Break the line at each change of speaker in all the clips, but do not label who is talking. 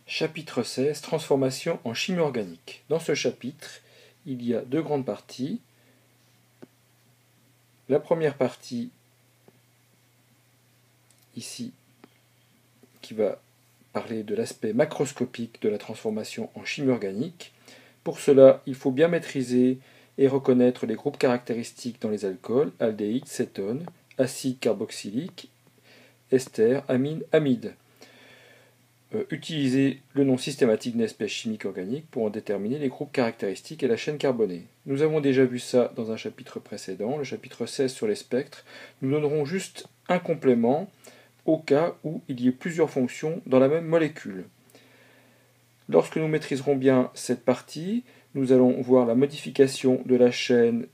Chapitre 16, transformation en chimie organique. Dans ce chapitre, il y a deux grandes parties. La première partie, ici, qui va parler de l'aspect macroscopique de la transformation en chimie organique. Pour cela, il faut bien maîtriser et reconnaître les groupes caractéristiques dans les alcools, aldéhydes, cétones, acides carboxyliques, esters, amines, amides. Utiliser le nom systématique d'une espèce chimique organique pour en déterminer les groupes caractéristiques et la chaîne carbonée. Nous avons déjà vu ça dans un chapitre précédent, le chapitre 16 sur les spectres. Nous donnerons juste un complément au cas où il y ait plusieurs fonctions dans la même molécule. Lorsque nous maîtriserons bien cette partie, nous allons voir la modification de la chaîne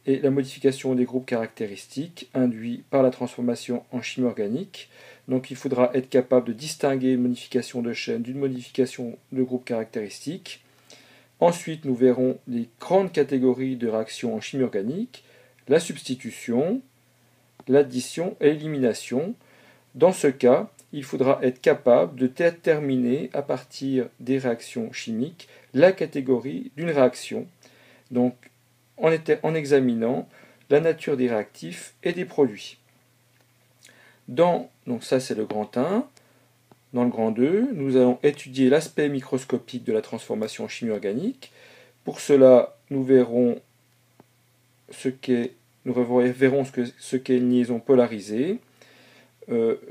et la modification des groupes caractéristiques induits par la transformation en chimie organique. Donc il faudra être capable de distinguer une modification de chaîne d'une modification de groupe caractéristique. Ensuite, nous verrons les grandes catégories de réactions en chimie organique, la substitution, l'addition et l'élimination. Dans ce cas, il faudra être capable de déterminer à partir des réactions chimiques la catégorie d'une réaction. Donc en examinant la nature des réactifs et des produits. Donc ça c'est le grand 1. Dans le grand 2, nous allons étudier l'aspect microscopique de la transformation en chimie organique. Pour cela, nous verrons ce qu'est une liaison polarisée.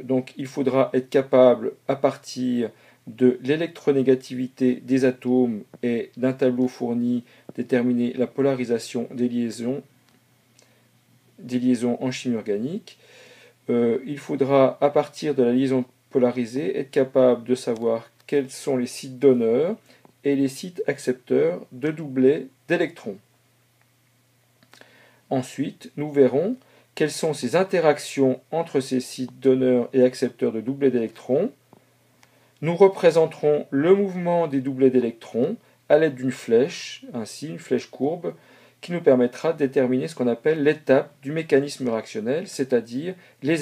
Donc il faudra être capable, à partir de l'électronégativité des atomes et d'un tableau fourni, déterminer la polarisation des liaisons en chimie organique. Il faudra, à partir de la liaison polarisée, être capable de savoir quels sont les sites donneurs et les sites accepteurs de doublets d'électrons. Ensuite, nous verrons quelles sont ces interactions entre ces sites donneurs et accepteurs de doublets d'électrons. Nous représenterons le mouvement des doublets d'électrons à l'aide d'une flèche, ainsi une flèche courbe, qui nous permettra de déterminer ce qu'on appelle l'étape du mécanisme réactionnel, c'est-à-dire les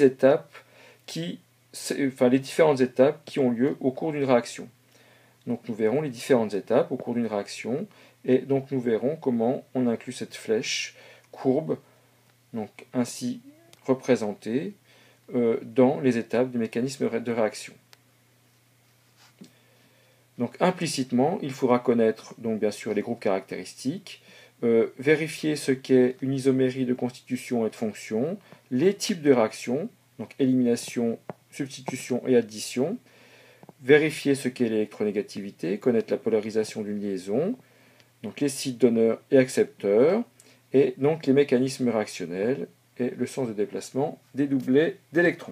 différentes étapes qui ont lieu au cours d'une réaction. Donc nous verrons les différentes étapes au cours d'une réaction, et donc nous verrons comment on inclut cette flèche courbe, donc ainsi représentée, dans les étapes du mécanisme de réaction. Donc implicitement, il faudra connaître donc bien sûr les groupes caractéristiques, vérifier ce qu'est une isomérie de constitution et de fonction, les types de réactions, donc élimination, substitution et addition, vérifier ce qu'est l'électronégativité, connaître la polarisation d'une liaison, donc les sites donneurs et accepteurs, et donc les mécanismes réactionnels et le sens de déplacement des doublets d'électrons.